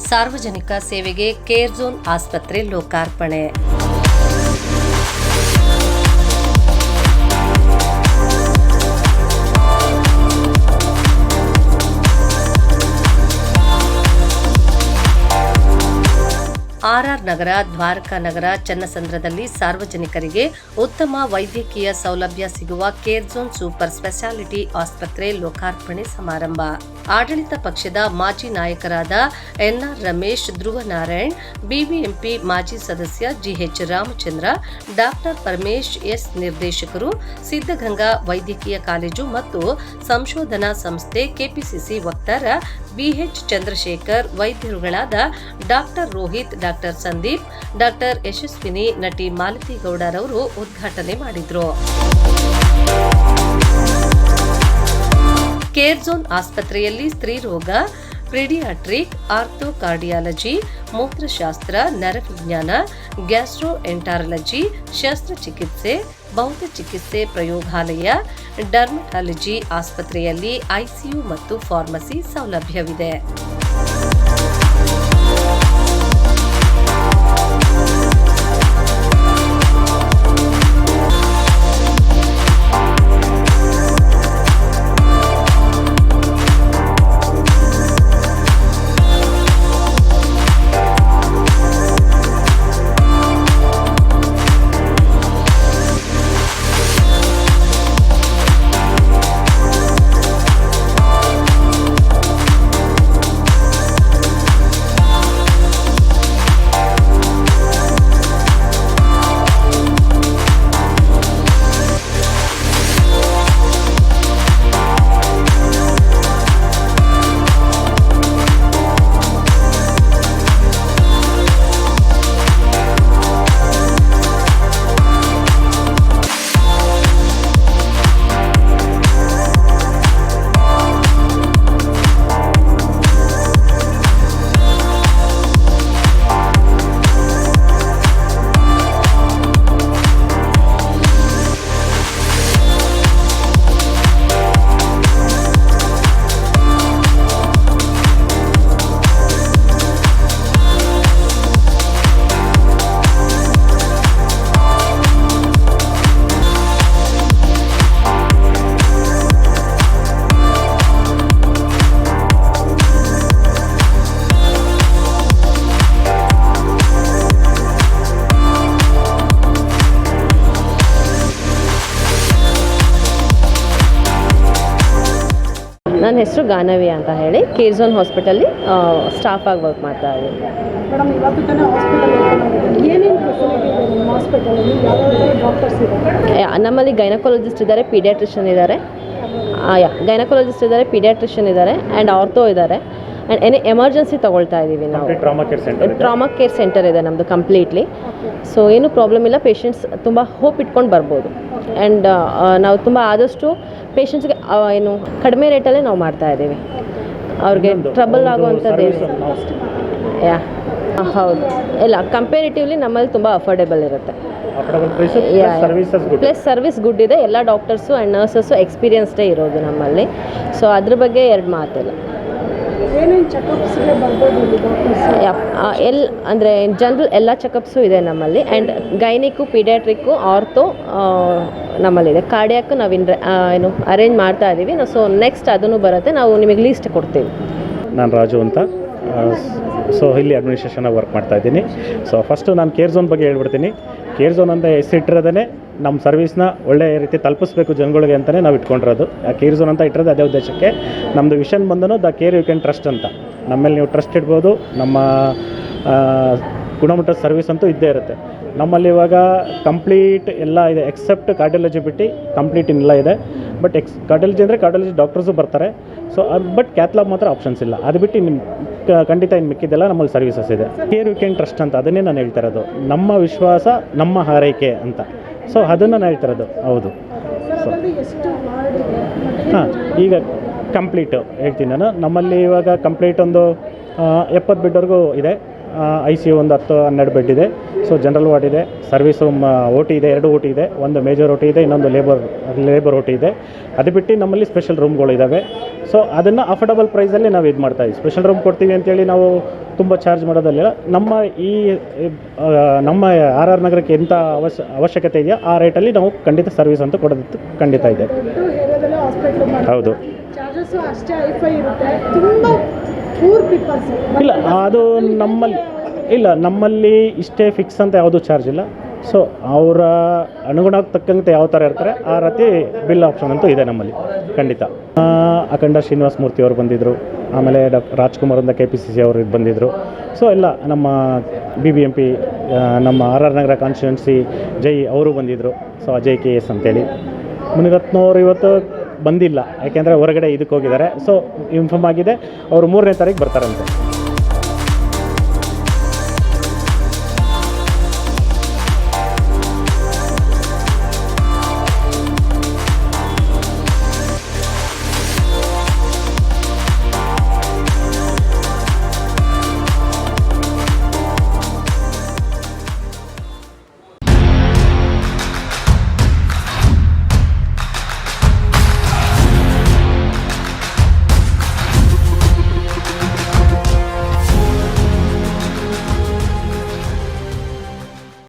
ಸಾರ್ವಜನಿಕ ಸೇವೆಗೆ care zone ಆಸ್ಪತ್ರೆ ಲೋಕಾರ್ಪಣೆ. ಆರ್ಆರ್ ನಗರ, ದ್ವಾರಕಾ ನಗರ, ಚನ್ನಸಂದ್ರದಲ್ಲಿ ಸಾರ್ವಜನಿಕರಿಗೆ ಉತ್ತಮ ವೈದ್ಯಕೀಯ ಸೌಲಭ್ಯ ಸಿಗುವ ಕೇರ್ ಝೋನ್ ಸೂಪರ್ ಸ್ಪೆಷಾಲಿಟಿ ಆಸ್ಪತ್ರೆ ಲೋಕಾರ್ಪಣೆ ಸಮಾರಂಭ. ಆಡಳಿತ ಪಕ್ಷದ ಮಾಜಿ ನಾಯಕರಾದ ಎನ್ಆರ್ ರಮೇಶ್, ಧ್ರುವ ನಾರಾಯಣ್, ಬಿಬಿಎಂಪಿ ಮಾಜಿ ಸದಸ್ಯ G H Ramachandra, doctor Paramesh S ನಿರ್ದೇಶಕರು, ಸಿದ್ಧಗಂಗಾ ವೈದ್ಯಕೀಯ ಕಾಲೇಜು ಮತ್ತು ಸಂಶೋಧನಾ ಸಂಸ್ಥೆ, ಕೆಪಿಸಿಸಿ ವಕ್ತಾರ ಬಿಎಚ್ ಚಂದ್ರಶೇಖರ್, ವೈದ್ಯರುಗಳಾದ doctor Rohit, doctor Sandeep, doctor Yashaswini, ನಟಿ ಮಾಲತಿ ಗೌಡರವರು ಉದ್ಘಾಟನೆ ಮಾಡಿದ್ರು. ಕೇರ್ ಝೋನ್ ಆಸ್ಪತ್ರೆಯಲ್ಲಿ ಸ್ತ್ರೀರೋಗ, ಪೀಡಿಯಾಟ್ರಿಕ್, ಆರ್ಥೋಕಾರ್ಡಿಯಾಲಜಿ, ಮೂತ್ರಶಾಸ್ತ್ರ, ನರವಿಜ್ಞಾನ, ಗ್ಯಾಸ್ಟ್ರೋಎಂಟಾರಲಜಿ, ಶಸ್ತ್ರಚಿಕಿತ್ಸೆ, ಭೌತ ಚಿಕಿತ್ಸೆ ಪ್ರಯೋಗಾಲಯ, ಡರ್ಮಟಾಲಜಿ ಆಸ್ಪತ್ರೆಯಲ್ಲಿ ಐಸಿಯು ಮತ್ತು ಫಾರ್ಮಸಿ ಸೌಲಭ್ಯವಿದೆ. ನನ್ನ ಹೆಸರು ಗಾನವಿ ಅಂತ ಹೇಳಿ ಕೇರ್ ಝೋನ್ ಹಾಸ್ಪಿಟಲ್ಲಿ ಸ್ಟಾಫ್ ಆಗಿ ವರ್ಕ್ ಮಾಡ್ತಾ ಇದ್ದೀನಿ. ಮೇಡಮ್, ಇವತ್ತು ತಾನೇ ಹಾಸ್ಪಿಟಲ್ ಏನೇನು ಫೆಸಿಲಿಟಿ ಇದೆ ನಿಮ್ಮ ಹಾಸ್ಪಿಟಲಲ್ಲಿ? ಯಾವ ಡಾಕ್ಟರ್ಸ್ ಇದ್ದಾರೆ? ನಮ್ಮಲ್ಲಿ ಗೈನಕಾಲಜಿಸ್ಟ್ ಇದ್ದಾರೆ, ಪೀಡಿಯಾಟ್ರಿಷಿಯನ್ ಇದ್ದಾರೆ, ಗೈನಕಾಲಜಿಸ್ಟ್ ಇದ್ದಾರೆ, ಪೀಡಿಯಾಟ್ರಿಷಿಯನ್ ಇದ್ದಾರೆ, ಆ್ಯಂಡ್ ಆರ್ಥೋ ಇದ್ದಾರೆ. ಆ್ಯಂಡ್ ಎನಿ ಎಮರ್ಜೆನ್ಸಿ ತೊಗೊಳ್ತಾ ಇದ್ದೀವಿ ನಾವು. ಟ್ರಾಮಾ ಕೇರ್ ಸೆಂಟರ್ ಇದೆ ನಮ್ಮದು ಕಂಪ್ಲೀಟ್ಲಿ. ಸೊ ಏನು ಪ್ರಾಬ್ಲಮ್ ಇಲ್ಲ, ಪೇಷಂಟ್ಸ್ ತುಂಬ ಹೋಪ್ ಇಟ್ಕೊಂಡು ಬರ್ಬೋದು. ಆ್ಯಂಡ್ ನಾವು ತುಂಬ ಆದಷ್ಟು ಪೇಷಂಟ್ಸ್ಗೆ ಏನು ಕಡಿಮೆ ರೇಟಲ್ಲೇ ನಾವು ಮಾಡ್ತಾ ಇದ್ದೀವಿ. ಅವ್ರಿಗೆ ಟ್ರಬಲ್ ಆಗುವಂಥದ್ದು ಹೌದು ಇಲ್ಲ, ಕಂಪೇರಿಟಿವ್ಲಿ ನಮ್ಮಲ್ಲಿ ತುಂಬ ಅಫೋರ್ಡೆಬಲ್ ಇರುತ್ತೆ. ಪ್ಲಸ್ ಸರ್ವಿಸ್ ಗುಡ್ ಇದೆ. ಎಲ್ಲ ಡಾಕ್ಟರ್ಸು ಆ್ಯಂಡ್ ನರ್ಸಸ್ಸು ಎಕ್ಸ್ಪೀರಿಯನ್ಸ್ಡೇ ಇರೋದು ನಮ್ಮಲ್ಲಿ. ಸೊ ಅದ್ರ ಬಗ್ಗೆ ಎರಡು ಮಾತಿಲ್ಲ. ಅಂದರೆ ಜನರಲ್ ಎಲ್ಲ ಚೆಕಪ್ಸು ಇದೆ ನಮ್ಮಲ್ಲಿ. ಆ್ಯಂಡ್ ಗೈನಿಕ್ಕು, ಪೀಡಿಯಾಟ್ರಿಕ್ಕು, ಆರ್ಥೋ ನಮ್ಮಲ್ಲಿದೆ. ಕಾರ್ಡಿಯಾಕ್ ನಾವು ಏನು ಅರೇಂಜ್ ಮಾಡ್ತಾ ಇದ್ದೀವಿ. ಸೊ ನೆಕ್ಸ್ಟ್ ಅದನ್ನು ಬರುತ್ತೆ, ನಾವು ನಿಮಗೆ ಲೀಸ್ಟ್ ಕೊಡ್ತೀವಿ. ನಾನು ರಾಜು ಅಂತ. ಸೊ ಇಲ್ಲಿ ಅಡ್ಮಿನಿಸ್ಟ್ರೇಷನಾಗಿ ವರ್ಕ್ ಮಾಡ್ತಾಯಿದ್ದೀನಿ. ಸೊ ಫಸ್ಟು ನಾನು ಕೇರ್ ಝೋನ್ ಬಗ್ಗೆ ಹೇಳ್ಬಿಡ್ತೀನಿ. ಕೇರ್ ಝೋನ್ ಅಂತ ಹೆಸರಿಟ್ಟಿರೋದೇ ನಮ್ಮ ಸರ್ವಿಸ್ನ ಒಳ್ಳೆಯ ರೀತಿ ತಲುಪಿಸ್ಬೇಕು ಜನಗಳಿಗೆ ಅಂತಲೇ ನಾವು ಇಟ್ಕೊಂಡಿರೋದು. ಆ ಕೇರ್ ಝೋನ್ ಅಂತ ಇಟ್ಟಿರೋದು ಅದೇ ಉದ್ದೇಶಕ್ಕೆ. ನಮ್ಮದು ವಿಷನ್ ಬಂದನು the care you can trust ಅಂತ. ನಮ್ಮಲ್ಲಿ ನೀವು ಟ್ರಸ್ಟ್ ಇಡ್ಬೋದು. ನಮ್ಮ ಗುಣಮಟ್ಟದ ಸರ್ವಿಸ್ ಅಂತೂ ಇದ್ದೇ ಇರುತ್ತೆ. ನಮ್ಮಲ್ಲಿ ಇವಾಗ ಕಂಪ್ಲೀಟ್ ಎಲ್ಲ ಇದೆ, ಎಕ್ಸೆಪ್ಟ್ ಕಾರ್ಡಿಯಾಲಜಿ ಬಿಟ್ಟು ಕಂಪ್ಲೀಟ್ ಎಲ್ಲ ಇದೆ. ಬಟ್ ಕಾರ್ಡಿಯಾಲಜಿ ಅಂದರೆ ಕಾರ್ಡಿಯಾಲಜಿ ಡಾಕ್ಟರ್ಸು ಬರ್ತಾರೆ. ಸೊ ಬಟ್ ಕ್ಯಾಥ್ಲಾಬ್ ಮಾತ್ರ ಆಪ್ಷನ್ಸ್ ಇಲ್ಲ. ಅದು ಬಿಟ್ಟು ಖಂಡಿತ ಇನ್ನು ಮಿಕ್ಕಿದ್ದೆಲ್ಲ ನಮ್ಮಲ್ಲಿ ಸರ್ವಿಸಸ್ ಇದೆ. ಕೇರ್ ಯು ಕ್ಯಾನ್ ಟ್ರಸ್ಟ್ ಅಂತ ಅದನ್ನೇ ನಾನು ಹೇಳ್ತಾ ಇರೋದು. ನಮ್ಮ ವಿಶ್ವಾಸ ನಮ್ಮ ಹಾರೈಕೆ ಅಂತ. ಸೊ ಅದನ್ನು ನಾನು ಹೇಳ್ತಾ ಇರೋದು. ಹೌದು. ಸೊ ಹಾಂ, ಈಗ ಕಂಪ್ಲೀಟು ಹೇಳ್ತೀನಿ ನಾನು. ನಮ್ಮಲ್ಲಿ ಇವಾಗ ಕಂಪ್ಲೀಟ್ ಒಂದು 70 ಬೆಡ್ವರೆಗೂ ಇದೆ. ICU ಒಂದು 10-12 ಬೆಡ್ ಇದೆ. ಸೊ ಜನರಲ್ ವಾರ್ಡ್ ಇದೆ, ಸರ್ವಿಸ್ ರೂಮ್ OT ಇದೆ, 2 OT ಇದೆ, ಒಂದು ಮೇಜರ್ OT ಇದೆ, ಇನ್ನೊಂದು ಲೇಬರ್ OT ಇದೆ. ಅದು ಬಿಟ್ಟು ನಮ್ಮಲ್ಲಿ ಸ್ಪೆಷಲ್ ರೂಮ್ಗಳು ಇದ್ದಾವೆ. ಸೊ ಅದನ್ನು ಅಫೋರ್ಡಬಲ್ ಪ್ರೈಸಲ್ಲಿ ನಾವು ಇದು ಮಾಡ್ತಾಯಿದ್ವಿ. ಸ್ಪೆಷಲ್ ರೂಮ್ ಕೊಡ್ತೀವಿ ಅಂತೇಳಿ ನಾವು ತುಂಬ ಚಾರ್ಜ್ ಮಾಡೋದಲ್ಲ. ನಮ್ಮ RR ನಗರಕ್ಕೆ ಎಂಥ ಅವಶ್ಯಕತೆ ಇದೆಯೋ ಆ ರೇಟಲ್ಲಿ ನಾವು ಖಂಡಿತ ಸರ್ವಿಸ್ ಅಂತ ಕೊಡೋದು ಖಂಡಿತ ಇದೆ. ಹೌದು. ಚಾರ್ಜಸ್ ಅಷ್ಟೇ ಹೈಫೈ ಇರುತ್ತೆ, ತುಂಬ ಪೂರ್ ಪೀಪಲ್ಸ್. ನಮ್ಮಲ್ಲಿ ಇಷ್ಟೇ ಫಿಕ್ಸ್ ಅಂತ ಯಾವುದೂ ಚಾರ್ಜ್ ಇಲ್ಲ. ಸೊ ಅವರ ಅನುಗುಣಕ್ಕೆ ತಕ್ಕಂತೆ ಯಾವ ಥರ ಇರ್ತಾರೆ ಆ ರೀತಿ ಬಿಲ್ ಆಪ್ಷನ್ ಅಂತೂ ಇದೆ ನಮ್ಮಲ್ಲಿ ಖಂಡಿತ. ಅಖಂಡ ಶ್ರೀನಿವಾಸ ಮೂರ್ತಿ ಅವರು ಬಂದಿದ್ದರು, ಆಮೇಲೆ ರಾಜ್ಕುಮಾರ್ ಅಂತ KPCC ಅವರು ಬಂದಿದ್ದರು. ಸೊ ಎಲ್ಲ ನಮ್ಮ BBMP ನಮ್ಮ RR ನಗರ ಕಾನ್ಸ್ಟಿಟ್ಯೂನ್ಸಿ ಜೈ ಅವರು ಬಂದಿದ್ದರು. ಸೊ ಅಜಯ್ KS ಅಂತೇಳಿ. ಮುನಿರತ್ನವರು ಇವತ್ತು ಬಂದಿಲ್ಲ, ಯಾಕೆಂದರೆ ಹೊರಗಡೆ ಇದಕ್ಕೆ ಹೋಗಿದ್ದಾರೆ. ಸೊ ಇನ್ಫಾರ್ಮ್ ಆಗಿದೆ ಅವರು 3ನೇ ತಾರೀಕು ಬರ್ತಾರಂತೆ.